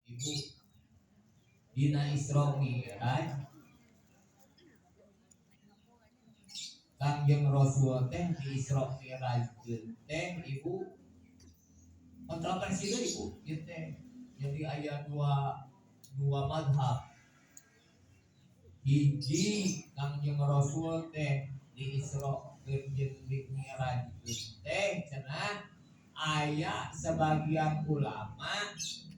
Ibu dina Isra Mi'raj Kangjeng Rasul teh di Isra Mi'raj teh ibu kontroversi deh ibu gitu. Jadi aya dua madhab. Hiji Kangjeng Rasul teh di Isra jeung di Mi'raj teh cenah aya sebagian ulama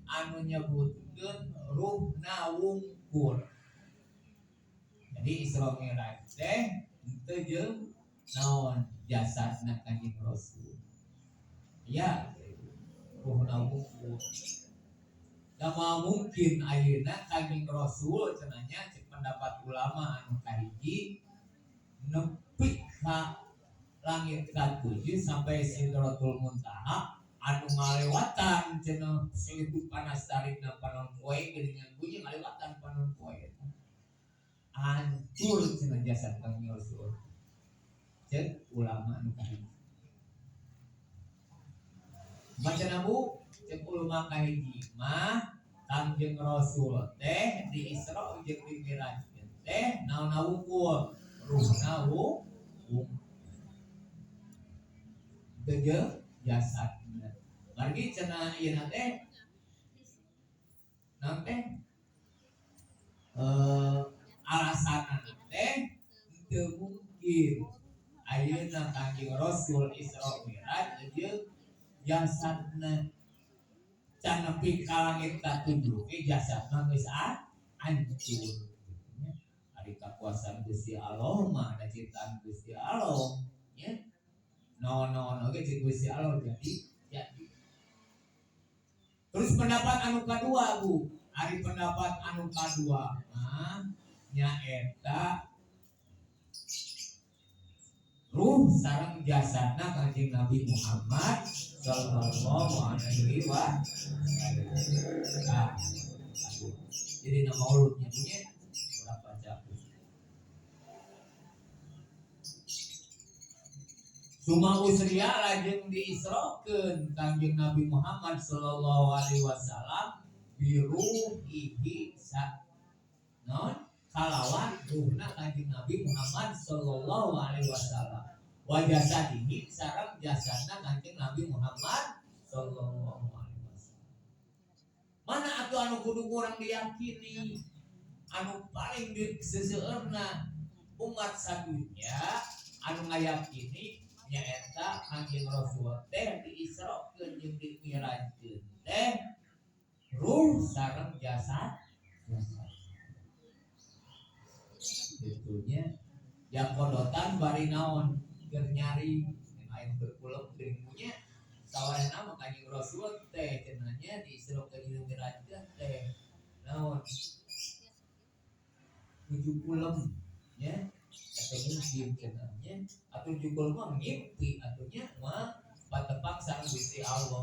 anu nyebutkeun ruhna wungkul. Jadi Isra Mi'raj teh teu jeung naon jasadna Kanjeng Rasul. Ya, ruhna wungkul. Lama mungkin ayeuna Kanjeng Rasul cenanya cek pendapat ulama anu kahiji nepi ka langit ka-7 sampai Sidratul Muntaha anu ngalewatan cenah selitu panas tarikna panon poe geuningan bunyi ngalewatan panon poe. Hancur cenah jasad Kanjeng Rasul. Cek ulama anu kahiji. Macana bu, cek ulama kahiji mah Kanjeng Rasul teh di Isra jeung di Mi'raj teh naonna wungkul, ruhna wungkul. Teu jeung jasadna. Margi cenah ieu teh naon teh? Alasanna teh teu mungkin ayeuna Kanjeng Rasul Isra Mi'raj jeung jasadna can nepi ka langit ka-7 ge jasadna geus hancur. Ari kakuasaan Gusti Allah mah da ciptaan Gusti Allah nya. Naon-naon oge cik Gusti Allah jadi. Terus pendapat anu kadua Bu, ari pendapat anu kadua mah nyaeta ruh sareng jasadna Kanjeng Nabi Muhammad sallallahu alaihi wasallam. Jadi nama mauludnya punya berapa jam? Suma usriya lajeng diisrokeun Kanjeng Nabi Muhammad sallallahu alaihi wasallam biruhihi non kalawan ruhna Kanjeng Nabi Muhammad sallallahu alaihi wasallam. Wa jasadihi sareng jasadna Kanjeng Nabi Muhammad sallallahu alaihi wasallam. Mana atuh anu kudu kurang diyakini? Anu paling seseueurna umat sadunya anu ngayakini nyaeta Kanjeng Rasul teh diisrokeun jeung di Mi'raj teh ruh sareng jasad. Itunya yang kodotan bari naon keur nyari aing berkuleup teuing punya sawarena mah Kanjeng Rasul teh cenanya diisrokeun jeung Mi'raj teh naon 70 nya atau mungkin cenanya atau 70 mah ngimpi atunya mah patepang sareng Gusti Allah.